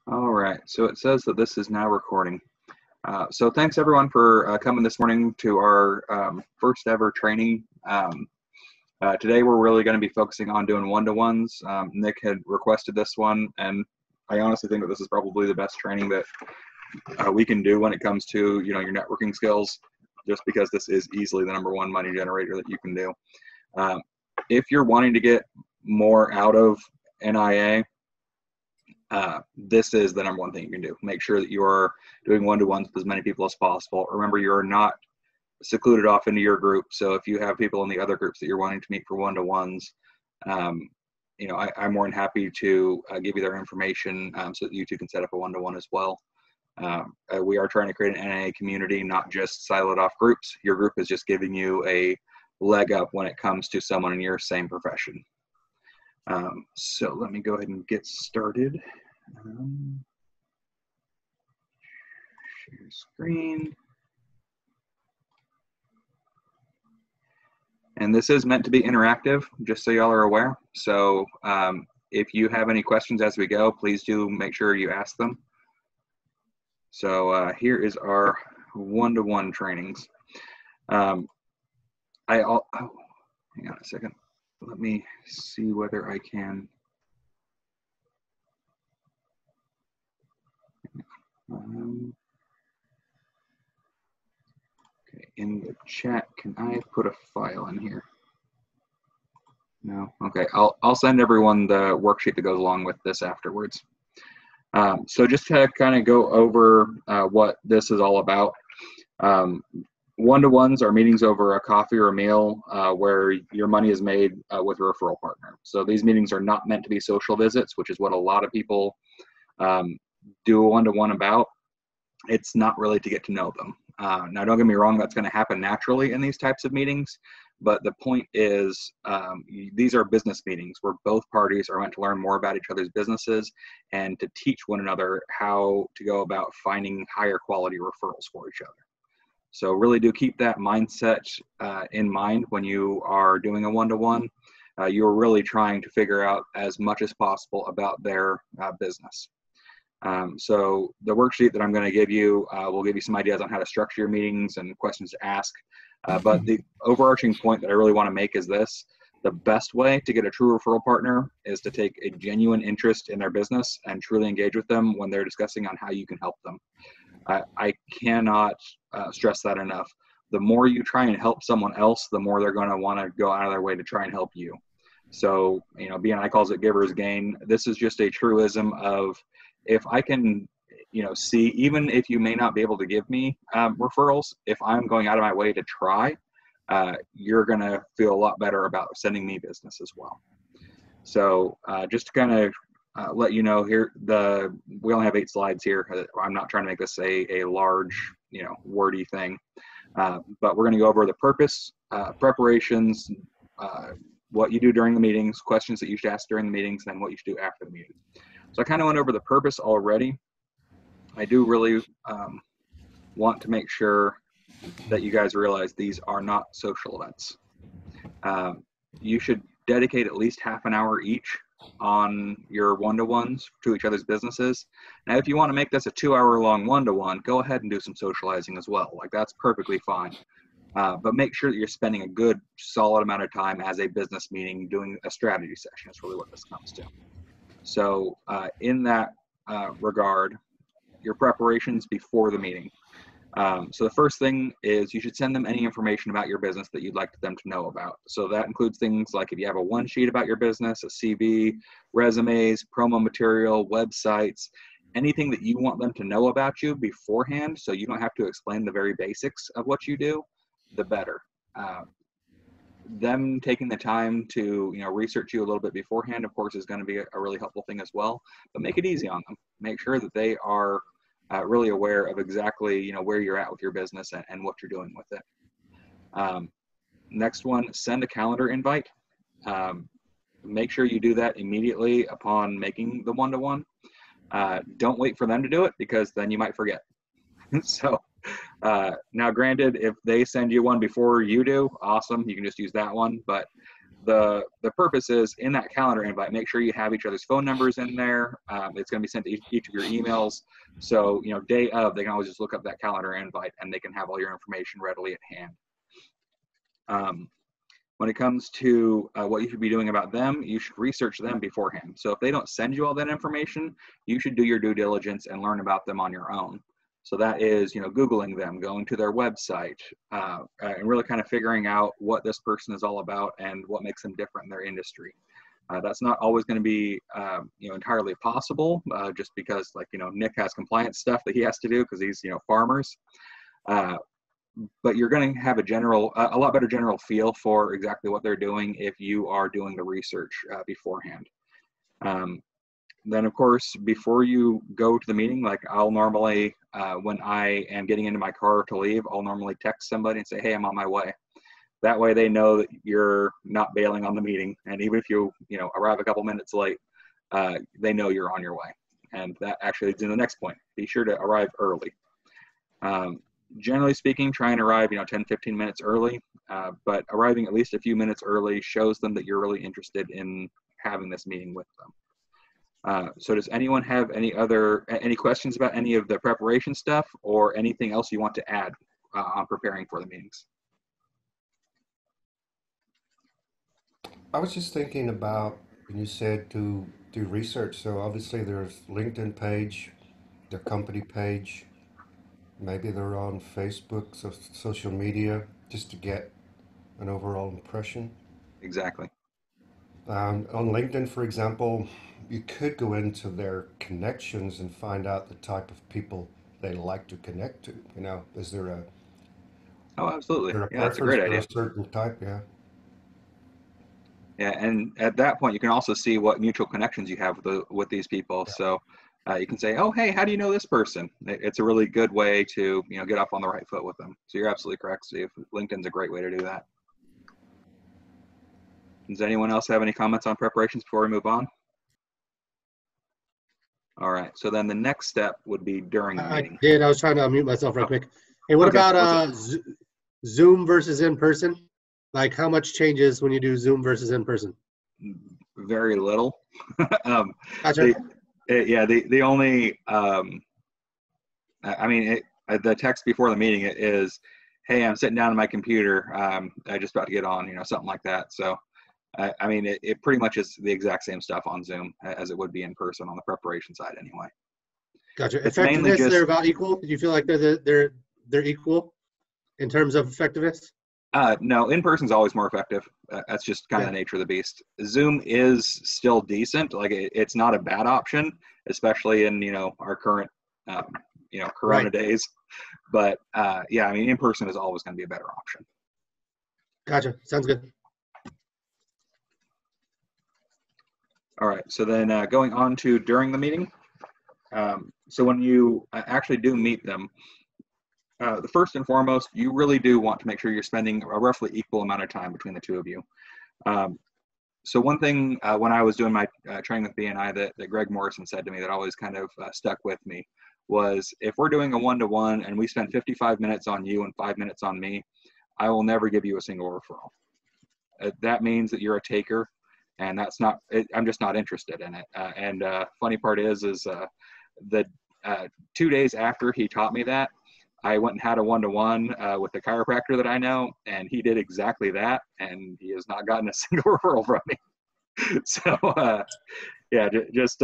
All right, so it says that this is now recording. So thanks everyone for coming this morning to our first ever training. Today we're really going to be focusing on doing one-to-ones. Nick had requested this one, and I honestly think that this is probably the best training that we can do when it comes to your networking skills, just because this is easily the #1 money generator that you can do. If you're wanting to get more out of NIA, this is the #1 thing you can do. Make sure that you are doing one-to-ones with as many people as possible. Remember, you're not secluded off into your group. So if you have people in the other groups that you're wanting to meet for one-to-ones, I'm more than happy to give you their information so that you two can set up a one-to-one as well. We are trying to create an NIA community, not just siloed off groups. Your group is just giving you a leg up when it comes to someone in your same profession. So let me go ahead and get started. Share screen. And this is meant to be interactive, just so y'all are aware. So if you have any questions as we go, please do make sure you ask them. So here is our one-to-one trainings. Hang on a second. Let me see whether I can. Okay, in the chat, can I put a file in here? No. Okay, I'll send everyone the worksheet that goes along with this afterwards. So just to kind of go over what this is all about. One-to-ones are meetings over a coffee or a meal where your money is made with a referral partner. So these meetings are not meant to be social visits, which is what a lot of people do a one-to-one about. It's not really to get to know them. Now, don't get me wrong, that's going to happen naturally in these types of meetings, but the point is these are business meetings where both parties are meant to learn more about each other's businesses and to teach one another how to go about finding higher quality referrals for each other. So really do keep that mindset in mind when you are doing a one-to-one. You're really trying to figure out as much as possible about their business. So the worksheet that I'm going to give you will give you some ideas on how to structure your meetings and questions to ask. But the overarching point that I really want to make is this: the best way to get a true referral partner is to take a genuine interest in their business and truly engage with them when they're discussing on how you can help them. I cannot stress that enough. The more you try and help someone else, the more they're going to want to go out of their way to try and help you. So, BNI calls it giver's gain. This is just a truism of, if I can, see, even if you may not be able to give me referrals, if I'm going out of my way to try, you're going to feel a lot better about sending me business as well. So just to kind of let you know here, we only have 8 slides here. I'm not trying to make this a large, wordy thing, but we're going to go over the purpose, preparations, what you do during the meetings, questions that you should ask during the meetings, and then what you should do after the meeting. So I kind of went over the purpose already. I do really want to make sure that you guys realize these are not social events. You should dedicate at least half an hour each on your one-to-ones to each other's businesses. Now, if you want to make this a 2-hour-long one-to-one, go ahead and do some socializing as well. Like, that's perfectly fine. But make sure that you're spending a good, solid amount of time as a business meeting doing a strategy session. That's really what this comes to. So in that regard, your preparations before the meeting. So the first thing is you should send them any information about your business that you'd like them to know about. So that includes things like if you have a one sheet about your business, a CV, resumes, promo material, websites, anything that you want them to know about you beforehand, so you don't have to explain the very basics of what you do, the better. Them taking the time to research you a little bit beforehand, of course, is going to be a really helpful thing as well. But make it easy on them. Make sure that they are really aware of exactly where you're at with your business and what you're doing with it. Next one, send a calendar invite. Make sure you do that immediately upon making the one-to-one. Don't wait for them to do it, because then you might forget. So now, granted, if they send you one before you do, awesome, you can just use that one. But the purpose is in that calendar invite, make sure you have each other's phone numbers in there. It's going to be sent to each of your emails. So, day of, they can always just look up that calendar invite and they can have all your information readily at hand. When it comes to what you should be doing about them, you should research them beforehand. So if they don't send you all that information, you should do your due diligence and learn about them on your own. So that is, Googling them, going to their website, and really kind of figuring out what this person is all about and what makes them different in their industry. That's not always going to be, entirely possible, just because, Nick has compliance stuff that he has to do because he's, farmers. But you're going to have a lot better general feel for exactly what they're doing if you are doing the research beforehand. Then, of course, before you go to the meeting, like I'll normally, when I am getting into my car to leave, I'll normally text somebody and say, hey, I'm on my way. That way they know that you're not bailing on the meeting. And even if you, arrive a couple minutes late, they know you're on your way. And that actually leads to the next point. Be sure to arrive early. Generally speaking, try and arrive, 10, 15 minutes early, but arriving at least a few minutes early shows them that you're really interested in having this meeting with them. So does anyone have any questions about any of the preparation stuff or anything else you want to add on preparing for the meetings? I was just thinking about when you said to do research. So obviously there's LinkedIn page, their company page, maybe they're on Facebook, so social media, just to get an overall impression. Exactly. On LinkedIn, for example, you could go into their connections and find out the type of people they like to connect to. Is Oh, absolutely. there a Yeah, that's a preference great for a idea. certain type? Yeah. Yeah, and at that point, you can also see what mutual connections you have with these people. So you can say, oh, hey, how do you know this person? It's a really good way to, get off on the right foot with them. So you're absolutely correct, Steve. LinkedIn's a great way to do that. Does anyone else have any comments on preparations before we move on? All right, so then the next step would be during the I meeting. did. I was trying to unmute myself real quick. Hey, what Okay. about Zoom versus in person? Like, how much changes when you do Zoom versus in person? Very little. Gotcha. The only, the text before the meeting is, hey, I'm sitting down on my computer. I just about to get on, something like that. So, it pretty much is the exact same stuff on Zoom as it would be in person on the preparation side anyway. Gotcha. It's mainly Effectiveness, just, they're about equal. Do you feel like they're equal in terms of effectiveness? no, in person's always more effective. That's just kind of Yeah. the nature of the beast. Zoom is still decent. Like it's not a bad option, especially in our current Corona Right. days. But in person is always going to be a better option. Gotcha. Sounds good. All right. So then going on to during the meeting. So when you actually do meet them, the first and foremost, you really do want to make sure you're spending a roughly equal amount of time between the two of you. So one thing when I was doing my training with BNI that Greg Morrison said to me that always kind of stuck with me was, if we're doing a one-to-one and we spend 55 minutes on you and 5 minutes on me, I will never give you a single referral. That means that you're a taker, and that's not, I'm just not interested in it. And funny part is the 2 days after he taught me that, I went and had a one-to-one with the chiropractor that I know, and he did exactly that, and he has not gotten a single referral from me. So, just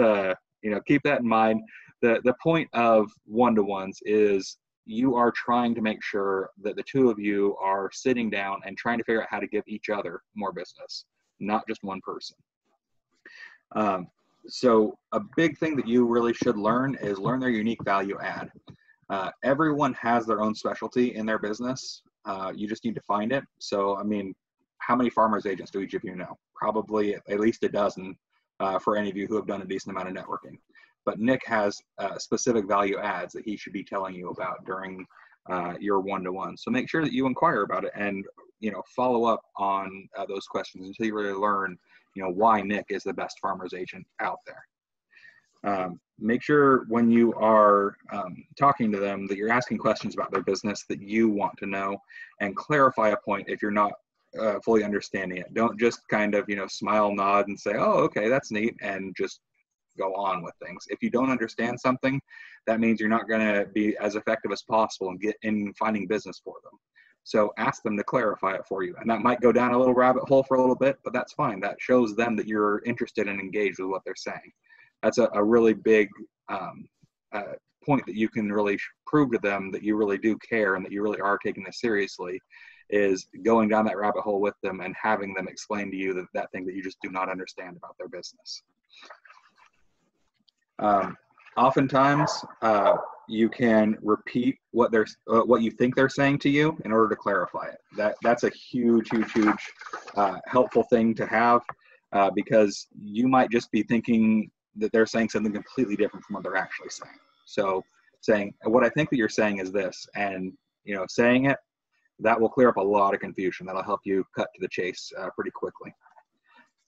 keep that in mind. The point of one-to-ones is you are trying to make sure that the two of you are sitting down and trying to figure out how to give each other more business, not just one person. So a big thing that you really should learn is learn their unique value add. Everyone has their own specialty in their business. You just need to find it. So, how many farmers agents do each of you know? Probably at least a dozen for any of you who have done a decent amount of networking. But Nick has specific value adds that he should be telling you about during your one-to-one. So make sure that you inquire about it and, follow up on those questions until you really learn, why Nick is the best farmers agent out there. Make sure when you are talking to them that you're asking questions about their business that you want to know, and clarify a point if you're not fully understanding it. Don't just kind of, smile, nod, and say, oh, okay, that's neat, and just go on with things. If you don't understand something, that means you're not going to be as effective as possible and get in finding business for them. So ask them to clarify it for you. And that might go down a little rabbit hole for a little bit, but that's fine. That shows them that you're interested and engaged with what they're saying. That's a really big point that you can really prove to them that you really do care and that you really are taking this seriously, is going down that rabbit hole with them and having them explain to you that thing that you just do not understand about their business. Oftentimes, you can repeat what you think they're saying to you in order to clarify it. That's a huge helpful thing to have, because you might just be thinking that they're saying something completely different from what they're actually saying. So saying, what I think that you're saying is this, and saying it, that will clear up a lot of confusion. That'll help you cut to the chase pretty quickly.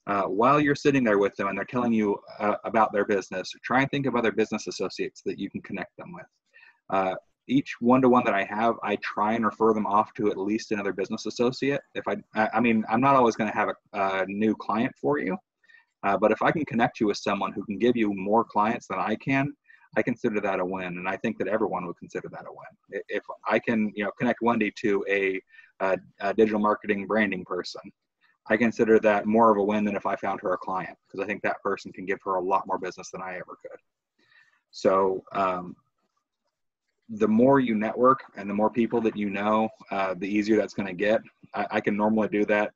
While you're sitting there with them and they're telling you about their business, try and think of other business associates that you can connect them with. Each one-to-one that I have, I try and refer them off to at least another business associate. I'm not always going to have a new client for you, but if I can connect you with someone who can give you more clients than I can, I consider that a win, and I think that everyone would consider that a win. If I can, connect Wendy to a digital marketing branding person, I consider that more of a win than if I found her a client, because I think that person can give her a lot more business than I ever could. So the more you network and the more people that you know, the easier that's going to get. I can normally do that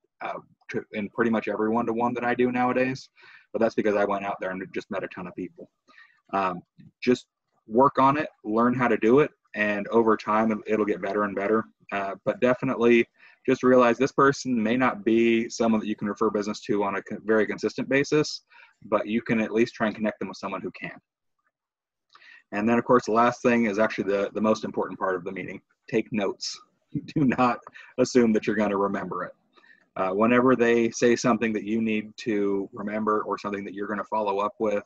in pretty much every one-to-one that I do nowadays, but that's because I went out there and just met a ton of people. Just work on it, learn how to do it, and over time it'll get better and better. But definitely just realize this person may not be someone that you can refer business to on a very consistent basis, but you can at least try and connect them with someone who can. And then, of course, the last thing is actually the most important part of the meeting. Take notes. Do not assume that you're going to remember it. Whenever they say something that you need to remember or something that you're going to follow up with,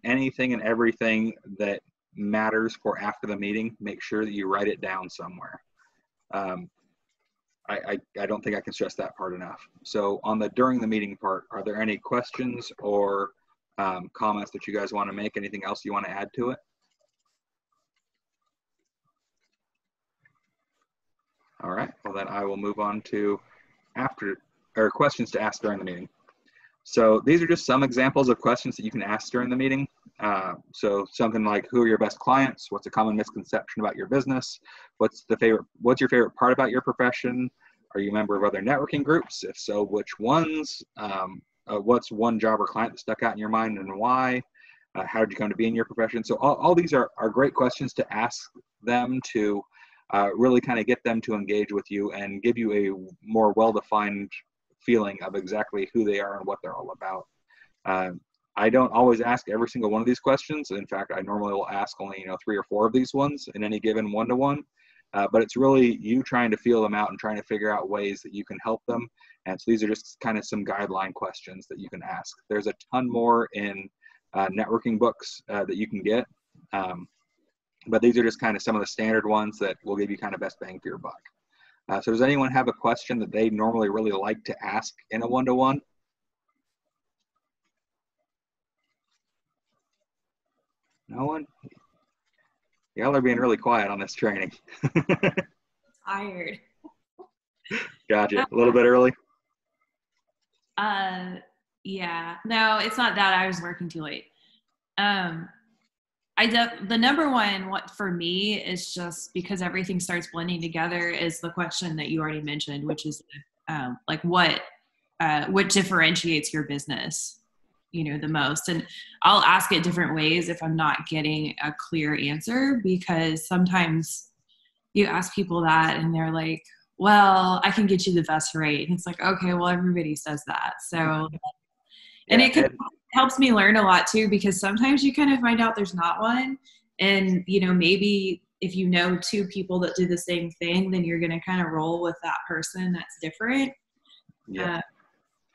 anything and everything that matters for after the meeting, make sure that you write it down somewhere. I don't think I can stress that part enough. So on the during the meeting part, are there any questions or comments that you guys want to make? Anything else you want to add to it? All right, well then I will move on to questions to ask during the meeting. So these are just some examples of questions that you can ask during the meeting. So something like, who are your best clients? What's a common misconception about your business? What's your favorite part about your profession? Are you a member of other networking groups? If so, which ones? What's one job or client that stuck out in your mind and why? How did you come to be in your profession? So all these are great questions to ask them to really kind of get them to engage with you and give you a more well-defined feeling of exactly who they are and what they're all about. I don't always ask every single one of these questions. In fact, I normally will ask only 3 or 4 of these ones in any given one-to-one. But it's really you trying to feel them out and trying to figure out ways that you can help them. And so these are just kind of some guideline questions that you can ask. There's a ton more in networking books that you can get. But these are just kind of some of the standard ones that will give you kind of best bang for your buck. So does anyone have a question that they normally really like to ask in a one-to-one? No one? Y'all are being really quiet on this training. Tired. Gotcha. A little bit early? Yeah. No, it's not that. I was working too late. The number one, what for me is just because everything starts blending together is the question that you already mentioned, which is like what differentiates your business, the most. And I'll ask it different ways if I'm not getting a clear answer, because sometimes you ask people that and they're like, well, I can get you the best rate. And it's like, okay, well, everybody says that. So, and it helps me learn a lot too, because sometimes you kind of find out there's not one. And, maybe if 2 people that do the same thing, then you're going to kind of roll with that person that's different. Yeah.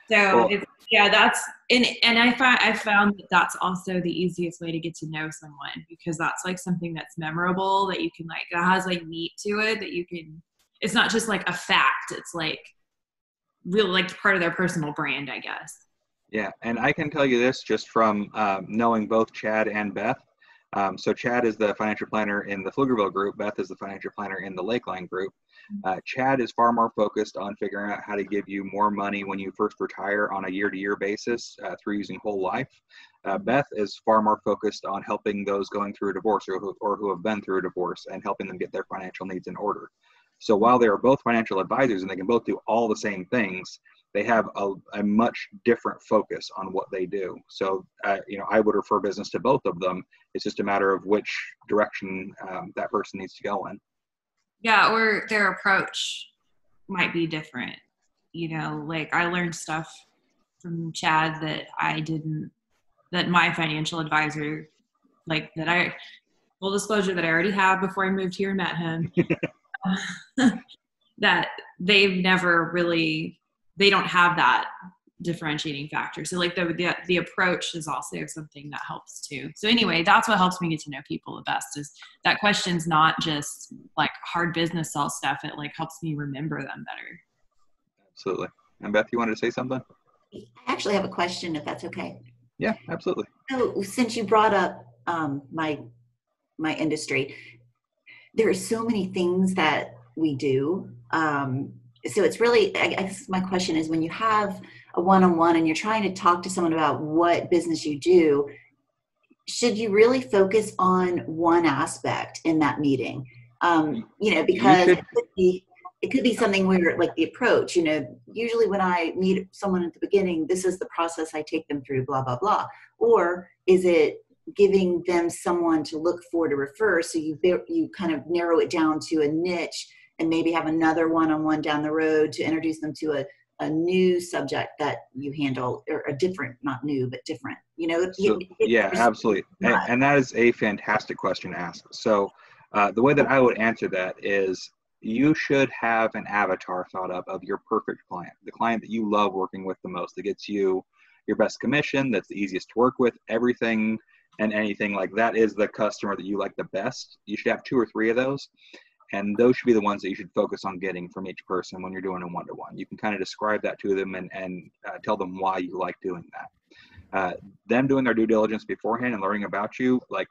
That's, and I found that that's also the easiest way to get to know someone, because that's like something that's memorable that you can that has like meat to it, that you can, it's not just like a fact. It's like, really like part of their personal brand, I guess. Yeah, and I can tell you this just from knowing both Chad and Beth. So Chad is the financial planner in the Pflugerville group. Beth is the financial planner in the Lakeline group. Chad is far more focused on figuring out how to give you more money when you first retire on a year-to-year basis through using whole life. Beth is far more focused on helping those going through a divorce or who have been through a divorce and helping them get their financial needs in order. So while they are both financial advisors and they can both do all the same things, they have a much different focus on what they do. So, I would refer business to both of them. It's just a matter of which direction that person needs to go in. Yeah, or their approach might be different. Like I learned stuff from Chad that my financial advisor, like full disclosure, that I already have before I moved here and met him, that they don't have that differentiating factor. So like the approach is also something that helps too. So anyway, that's what helps me get to know people the best, is that question's not just like hard business sell stuff. It like helps me remember them better. Absolutely. And Beth, you wanted to say something? I actually have a question, if that's okay. Yeah, absolutely. So since you brought up my industry, there are so many things that we do. So it's really, I guess my question is, when you have a one-on-one and you're trying to talk to someone about what business you do, should you really focus on one aspect in that meeting? Because it could be something where, like the approach, usually when I meet someone at the beginning, this is the process I take them through, blah, blah, blah. Or is it giving them someone to look for to refer? So you kind of narrow it down to a niche and maybe have another one-on-one down the road to introduce them to a new subject that you handle, or a different, not new, but different, Yeah, absolutely. And that is a fantastic question to ask. So the way that I would answer that is, you should have an avatar thought up of your perfect client, the client that you love working with the most, that gets you your best commission, that's the easiest to work with, everything and anything like that is the customer that you like the best. You should have 2 or 3 of those. And those should be the ones that you should focus on getting from each person when you're doing a one-to-one. You can kind of describe that to them and tell them why you like doing that. Them doing their due diligence beforehand and learning about you, like,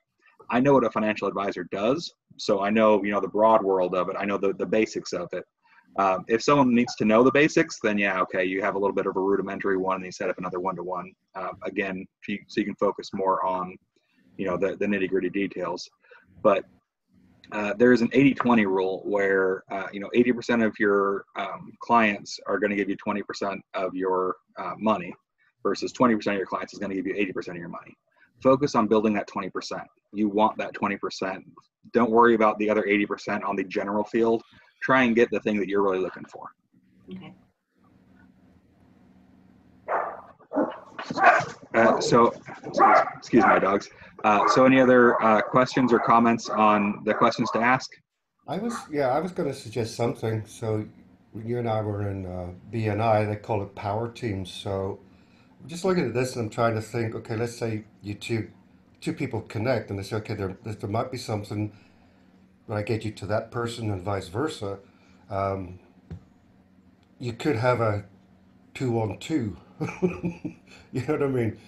I know what a financial advisor does. So I know, the broad world of it. I know the basics of it. If someone needs to know the basics, then yeah, okay, you have a little bit of a rudimentary one and you set up another one-to-one. Again, so you can focus more on, the nitty-gritty details. But there is an 80-20 rule where 80% of your clients are going to give you 20% of your money, versus 20% of your clients is going to give you 80% of your money. Focus on building that 20%. You want that 20%. Don't worry about the other 80% on the general field. Try and get the thing that you're really looking for. Okay. Excuse my dogs. So any other questions or comments on the questions to ask? I was going to suggest something. So when you and I were in BNI, they call it power teams. So I'm just looking at this and I'm trying to think, okay, let's say you two people connect and they say, okay, there might be something when I get you to that person and vice versa. You could have a 2-on-2. You know what I mean?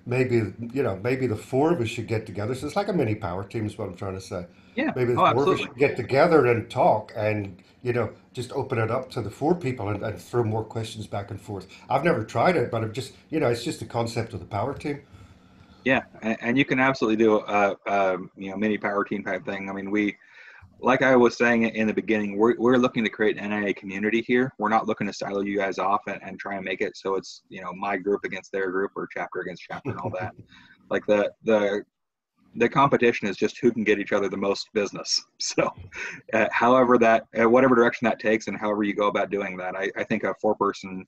Maybe the 4 of us should get together. So it's like a mini power team is what I'm trying to say. Yeah. Maybe the Oh, 4 of us absolutely. should get together and talk and, just open it up to the 4 people and throw more questions back and forth. I've never tried it, but it's just the concept of the power team. Yeah, and you can absolutely do a mini power team type thing. I mean, like I was saying in the beginning, we're looking to create an NIA community here. We're not looking to silo you guys off and try and make it so it's my group against their group or chapter against chapter and all that. Like the competition is just who can get each other the most business. So however whatever direction that takes and however you go about doing that, I think a 4-person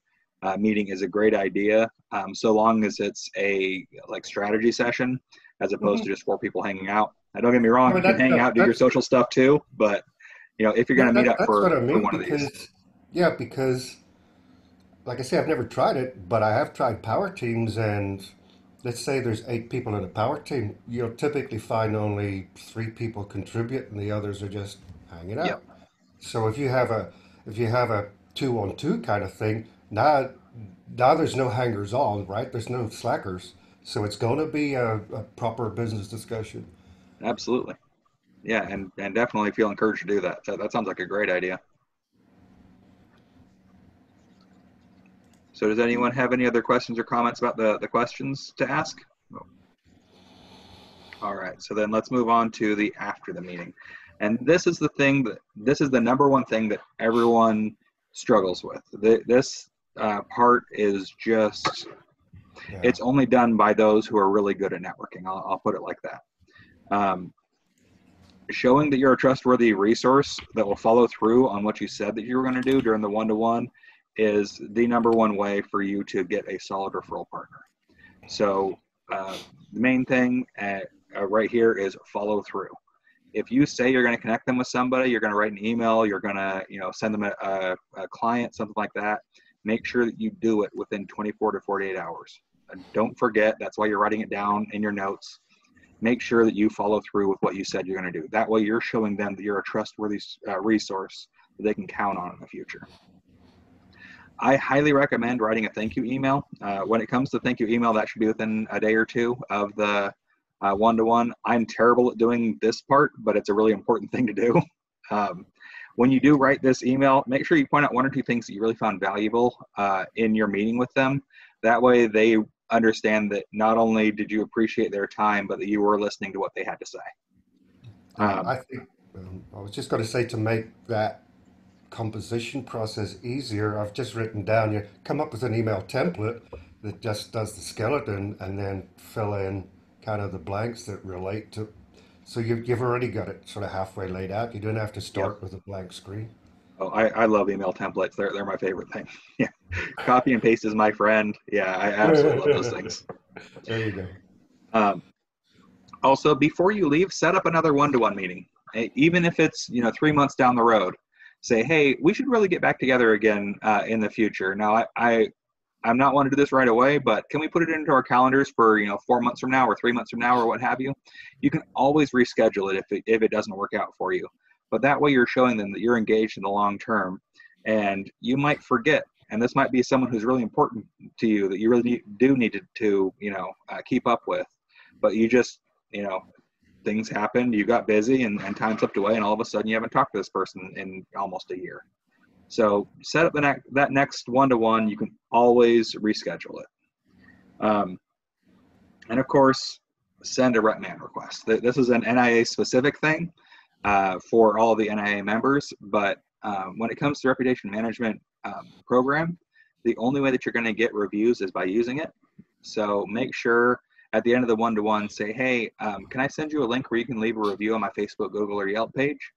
meeting is a great idea, so long as it's a strategy session as opposed to just 4 people hanging out. Now, don't get me wrong, you can hang out, do your social stuff too, but if you're going to meet up That's for what I mean, one of these. because like I say, I've never tried it, but I have tried power teams, and let's say there's 8 people in a power team. You'll typically find only 3 people contribute, and the others are just hanging Yep. out. So if you have a 2-on-2 kind of thing, Now, now there's no hangers on, right? There's no slackers. So it's going to be a proper business discussion. Absolutely. Yeah, and definitely feel encouraged to do that. That sounds like a great idea. So does anyone have any other questions or comments about the questions to ask? All right, so then let's move on to the after the meeting. And this is the thing this is the number one thing that everyone struggles with. This part is just, Yeah. it's only done by those who are really good at networking. I'll put it like that. Showing that you're a trustworthy resource that will follow through on what you said that you were going to do during the one-to-one is the number one way for you to get a solid referral partner. So the main thing right here is follow through. If you say you're going to connect them with somebody, you're going to write an email, you're going to send them a client, something like that, make sure that you do it within 24 to 48 hours. Don't forget, that's why you're writing it down in your notes. Make sure that you follow through with what you said you're going to do. That way you're showing them that you're a trustworthy resource that they can count on in the future. I highly recommend writing a thank you email. When it comes to thank you email, that should be within a day or two of the one-to-one. I'm terrible at doing this part, but it's a really important thing to do. When you do write this email, make sure you point out one or two things that you really found valuable in your meeting with them. That way they understand that not only did you appreciate their time, but that you were listening to what they had to say. I think I was just going to say, to make that composition process easier, I've just written down, you come up with an email template that just does the skeleton and then fill in kind of the blanks that relate to. So you've already got it sort of halfway laid out. You don't have to Yep. start with a blank screen. Oh, I love email templates. They're my favorite thing. Yeah. Copy and paste is my friend. Yeah, I absolutely love those things. There you go. Also, before you leave, set up another one-to-one meeting. Even if it's 3 months down the road, say, hey, we should really get back together again in the future. Now, I'm not wanting to do this right away, but can we put it into our calendars for 4 months from now or 3 months from now or what have you? You can always reschedule it if it doesn't work out for you. But that way you're showing them that you're engaged in the long term, and you might forget. And this might be someone who's really important to you that you really do need to keep up with. But you just, things happened, you got busy, and time slipped away, and all of a sudden you haven't talked to this person in almost a year. So set up that next one-to-one. You can always reschedule it. And of course, send a rep man request. This is an NIA specific thing for all the NIA members, but when it comes to reputation management program, the only way that you're going to get reviews is by using it. So make sure at the end of the one-to-one, say, hey, can I send you a link where you can leave a review on my Facebook, Google, or Yelp page?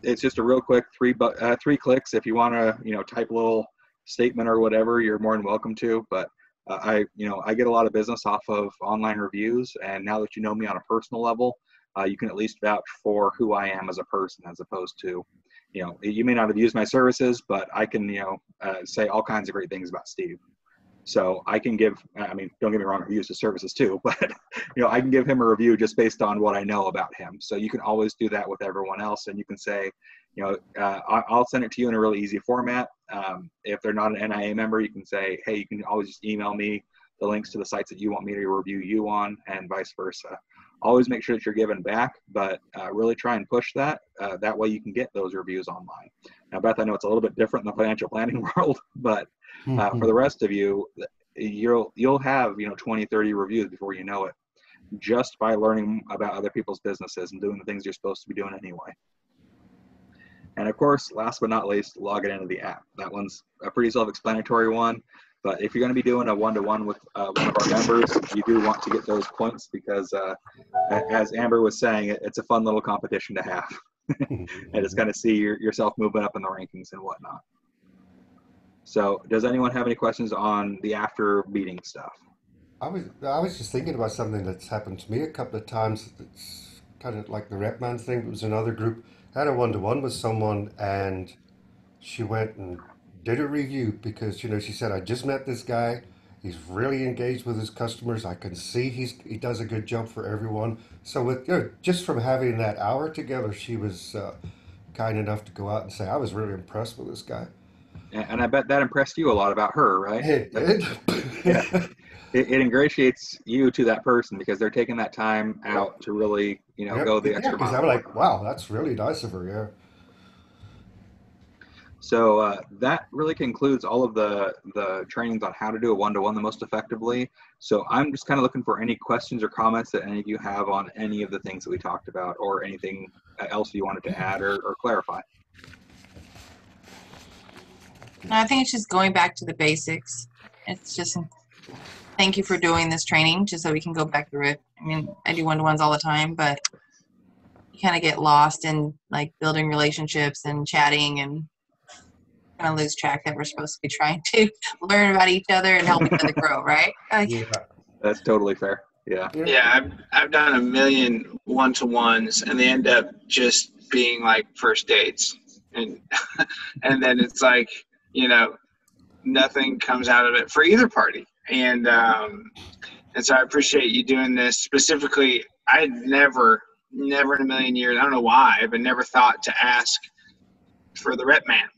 It's just a real quick 3 clicks. If you want to, type a little statement or whatever, you're more than welcome to. But I get a lot of business off of online reviews, and now that you know me on a personal level, you can at least vouch for who I am as a person, as opposed to, you may not have used my services, but I can, say all kinds of great things about Steve. So I can give, don't get me wrong, I've used his services too, but I can give him a review just based on what I know about him. So you can always do that with everyone else, and you can say, I'll send it to you in a really easy format. If they're not an NIA member, you can say, hey, you can always just email me the links to the sites that you want me to review you on, and vice versa. Always make sure that you're giving back, but really try and push that. That way you can get those reviews online. Now, Beth, I know it's a little bit different in the financial planning world, but for the rest of you, you'll have 20, 30 reviews before you know it, just by learning about other people's businesses and doing the things you're supposed to be doing anyway. And of course, last but not least, log it into the app. That one's a pretty self-explanatory one. But if you're going to be doing a one-to-one with one of our members, you do want to get those points because, as Amber was saying, it's a fun little competition to have. And it's kind of see yourself moving up in the rankings and whatnot. So does anyone have any questions on the after meeting stuff? I was just thinking about something that's happened to me a couple of times. It's kind of like the rep man thing. It was another group. I had a one-to-one with someone, and she went and did a review because she said, I just met this guy. He's really engaged with his customers. I can see he does a good job for everyone. So with just from having that hour together, she was kind enough to go out and say, I was really impressed with this guy. And I bet that impressed you a lot about her, right? It did. Yeah. It ingratiates you to that person because they're taking that time out to really, Yep. go the Yeah, extra because mile I'm for you. like, wow, that's really nice of her. Yeah. So that really concludes all of the trainings on how to do a one-to-one the most effectively. So I'm just kind of looking for any questions or comments that any of you have on any of the things that we talked about, or anything else you wanted to add or clarify. No, I think it's just going back to the basics. It's just thank you for doing this training, just so we can go back through it. I mean, I do one-to-ones all the time, but you kind of get lost in like building relationships and chatting, and kind of lose track that we're supposed to be trying to learn about each other and help each other grow, right? Like, Yeah. That's totally fair. Yeah. Yeah, I've done a million one-to-ones, and they end up just being like first dates, and and then it's like, nothing comes out of it for either party. And so I appreciate you doing this. Specifically, I never in a million years, I don't know why, but never thought to ask for the rep man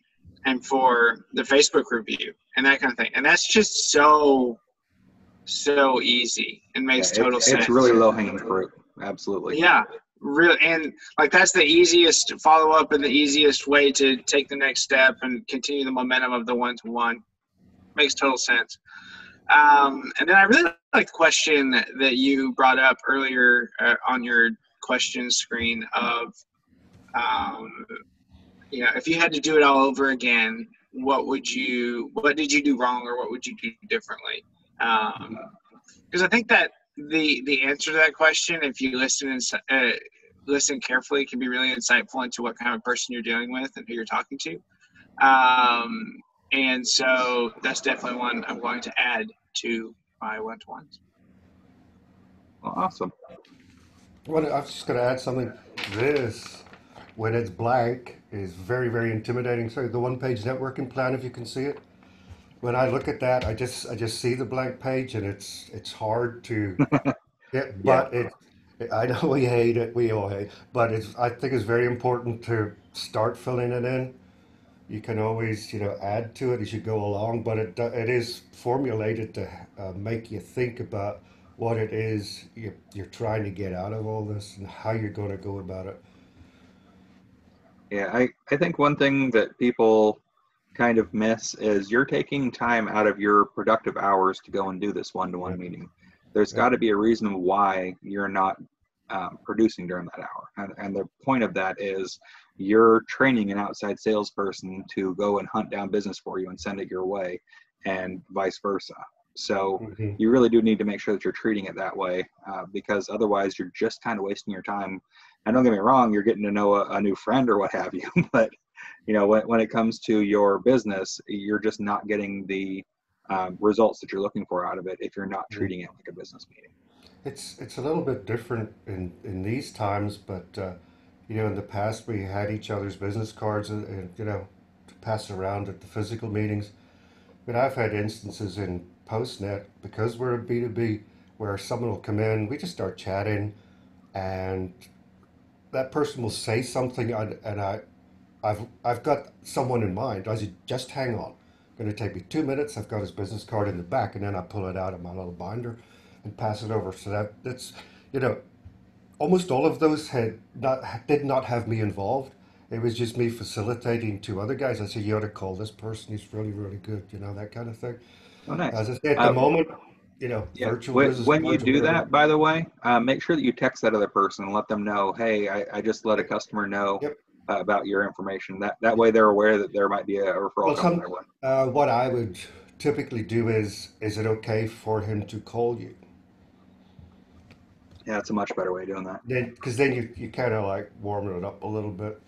and for the Facebook review and that kind of thing. And that's just so easy and makes total sense. It's really low-hanging fruit. Absolutely. Yeah, really. And like, that's the easiest follow-up and the easiest way to take the next step and continue the momentum of the one-to-one. Makes total sense. And then I really like the question that you brought up earlier on your question screen of, if you had to do it all over again, what did you do wrong, or what would you do differently? Because I think that the answer to that question, if you listen carefully, can be really insightful into what kind of person you're dealing with and who you're talking to. And so that's definitely one I'm going to add to my one-to-ones. Well, awesome. Well, I was just going to add something. This, when it's blank, is very, very intimidating. So the one-page networking plan, if you can see it, when I look at that, I just see the blank page, and it's hard to get. But I know we hate it. We all hate. But I think it's very important to start filling it in. You can always, add to it as you go along, but it is formulated to make you think about what it is you're trying to get out of all this and how you're going to go about it. Yeah, I think one thing that people kind of miss is you're taking time out of your productive hours to go and do this one-to-one meeting. There's got to be a reason why you're not producing during that hour. And the point of that is you're training an outside salesperson to go and hunt down business for you and send it your way, and vice versa. So you really do need to make sure that you're treating it that way, because otherwise you're just kind of wasting your time. And don't get me wrong, you're getting to know a new friend or what have you, but when it comes to your business, you're just not getting the results that you're looking for out of it if you're not treating it like a business meeting. It's a little bit different in these times, but in the past we had each other's business cards and to pass around at the physical meetings. But I've had instances in PostNet, because we're a B2B, where someone will come in, we just start chatting, and that person will say something, and I've got someone in mind. I said, just hang on. Going to take me 2 minutes. I've got his business card in the back, and then I pull it out of my little binder and pass it over. So that's almost all of those did not have me involved. It was just me facilitating two other guys. I said, you ought to call this person. He's really, really good. That kind of thing. Oh, nice. As I say, at the moment, virtual business when you cards or do whatever. that, by the way, make sure that you text that other person and let them know, hey, I just let a customer know about your information. That way they're aware that there might be a referral coming their way. What I would typically do is it okay for him to call you? Yeah, it's a much better way of doing that. Because then you kind of like warming it up a little bit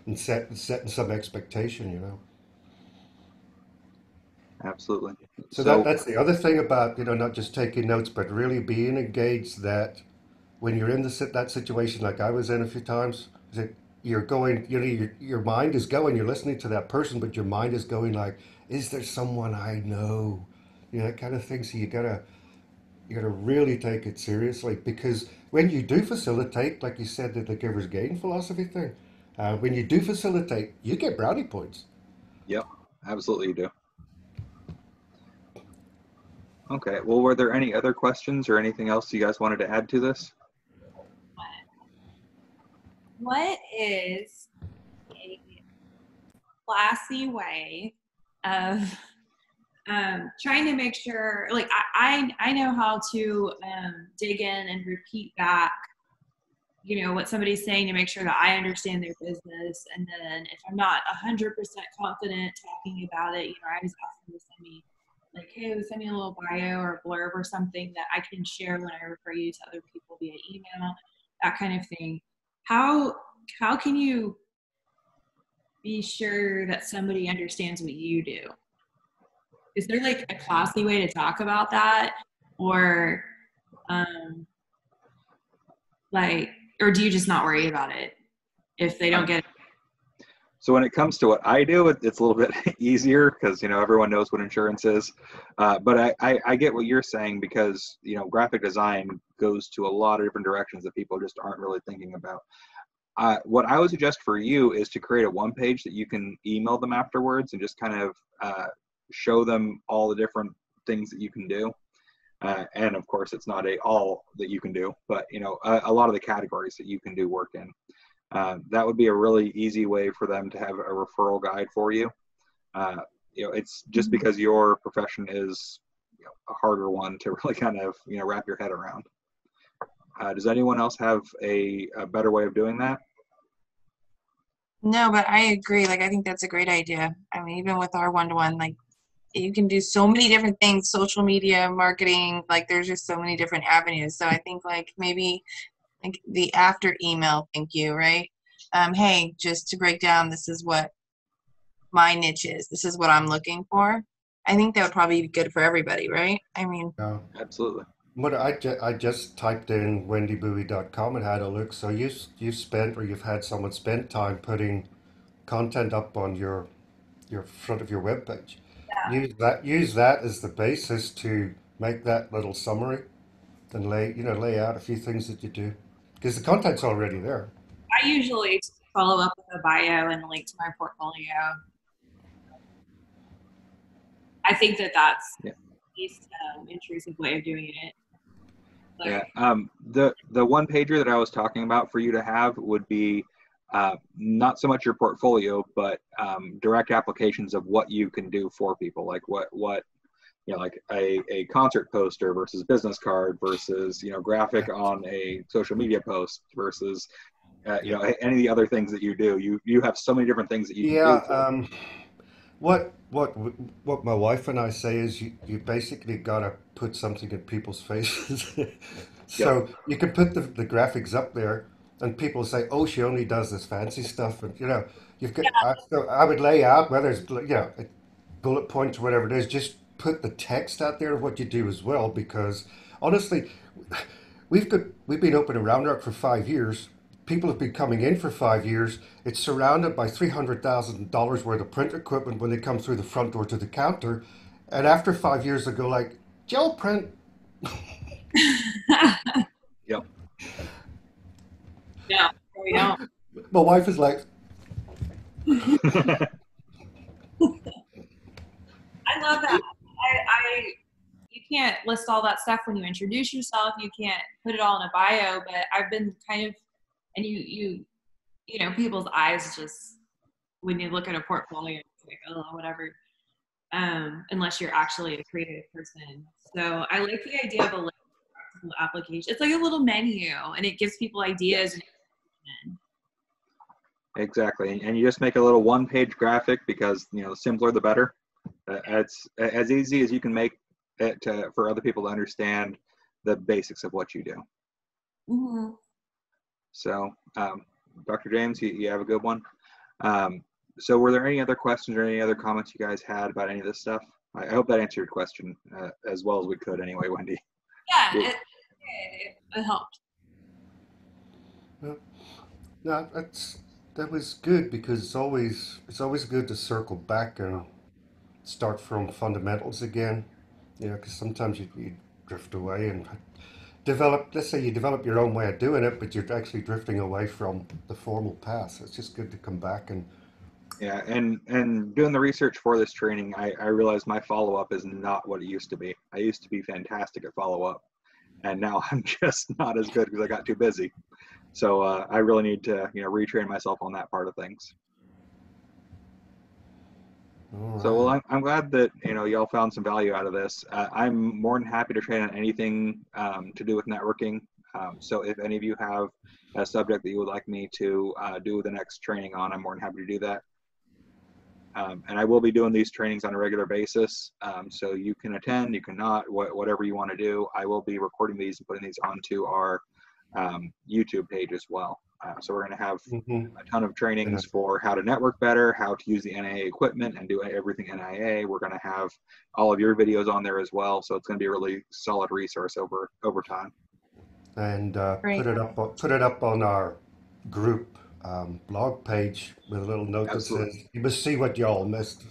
and setting some expectation. Absolutely. So that's the other thing about not just taking notes, but really being engaged. That when you're in that situation, like I was in a few times, that you're going, your mind is going. You're listening to that person, but your mind is going like, is there someone I know? That kind of thing. So you gotta really take it seriously, because when you do facilitate, like you said, the giver's gain philosophy thing, when you do facilitate, you get brownie points. Yep. absolutely you do. Okay, well, were there any other questions or anything else you guys wanted to add to this? What is a classy way of trying to make sure, like I know how to dig in and repeat back, what somebody's saying to make sure that I understand their business. And then if I'm not 100% confident talking about it, I always ask them to send me like, hey, send me a little bio or a blurb or something that I can share when I refer you to other people via email, that kind of thing. How can you be sure that somebody understands what you do? Is there like a classy way to talk about that? Or or do you just not worry about it if they don't get it? So when it comes to what I do, it's a little bit easier because, everyone knows what insurance is. But I get what you're saying because, graphic design goes to a lot of different directions that people just aren't really thinking about. What I would suggest for you is to create a one page that you can email them afterwards and just kind of show them all the different things that you can do. And of course, it's not all that you can do, but a lot of the categories that you can do work in. That would be a really easy way for them to have a referral guide for you. It's just because your profession is a harder one to really kind of wrap your head around. Does anyone else have a better way of doing that? No, but I agree. Like, I think that's a great idea. I mean, even with our one-to-one, like, you can do so many different things, social media, marketing, like there's just so many different avenues. So I think like maybe like the after email, thank you, right? Hey, just to break down, this is what my niche is. This is what I'm looking for. I think that would probably be good for everybody, right? I mean, Yeah. Absolutely. What I just typed in wendybowie.com and had a look. So you've spent or you've had someone spend time putting content up on your front of your web page. Yeah. Use that as the basis to make that little summary and lay out a few things that you do because the content's already there. I usually follow up with a bio and a link to my portfolio. I think that's the least intrusive way of doing it. Yeah. The one pager that I was talking about for you to have would be not so much your portfolio, but direct applications of what you can do for people, like what like a concert poster versus business card versus graphic on a social media post versus any of the other things that you do. You have so many different things that you can do for them. What my wife and I say is you basically gotta put something in people's faces. So you can put the graphics up there and people say, oh, she only does this fancy stuff. And you've got, so I would lay out whether it's, bullet points or whatever it is, just put the text out there of what you do as well. Because honestly, we've been open in Round Rock for 5 years. People have been coming in for 5 years. It's surrounded by $300,000 worth of print equipment when they come through the front door to the counter. And after 5 years, they go like, gel print. Yep. Yeah, we don't. My wife is like, I love that. You can't list all that stuff when you introduce yourself. You can't put it all in a bio, but I've been kind of, and people's eyes just, when you look at a portfolio, it's like, oh, whatever. Unless you're actually a creative person. So I like the idea of a application. It's like a little menu and it gives people ideas. Exactly. And you just make a little one-page graphic because, the simpler the better. It's as easy as you can make it for other people to understand the basics of what you do. Mm-hmm. So, Dr. James, you have a good one. So were there any other questions or any other comments you guys had about any of this stuff? I hope that answered your question as well as we could anyway, Wendy. Yeah, it helped. no, that was good because it's always good to circle back and start from fundamentals again. Because sometimes you drift away and let's say you develop your own way of doing it, but you're actually drifting away from the formal path. So it's just good to come back and Yeah, and doing the research for this training, I realized my follow-up is not what it used to be. I used to be fantastic at follow-up, and now I'm just not as good because I got too busy. So I really need to, retrain myself on that part of things. All So, well, right. I'm glad that, y'all found some value out of this. I'm more than happy to train on anything to do with networking. So if any of you have a subject that you would like me to do the next training on, I'm more than happy to do that. And I will be doing these trainings on a regular basis. So you can attend, you cannot, whatever you want to do. I will be recording these and putting these onto our YouTube page as well. So we're going to have Mm-hmm. a ton of trainings for how to network better, how to use the NIA equipment and do everything NIA. We're going to have all of your videos on there as well. So it's going to be a really solid resource over time. And Great. put it up on our group blog page with a little note Absolutely. that says, "You must see what y'all missed."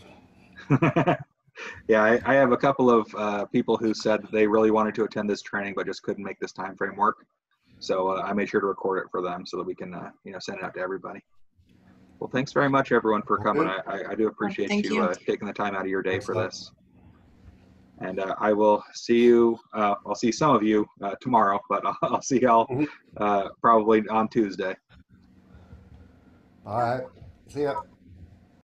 Yeah, I have a couple of people who said they really wanted to attend this training but just couldn't make this time frame work. So I made sure to record it for them so that we can send it out to everybody. Well, thanks very much, everyone, for coming. Okay. I do appreciate Thank you you. taking the time out of your day Thanks for a lot. this. And I will see you. I'll see some of you tomorrow, but I'll see y'all Mhm. probably on Tuesday. All right. See ya.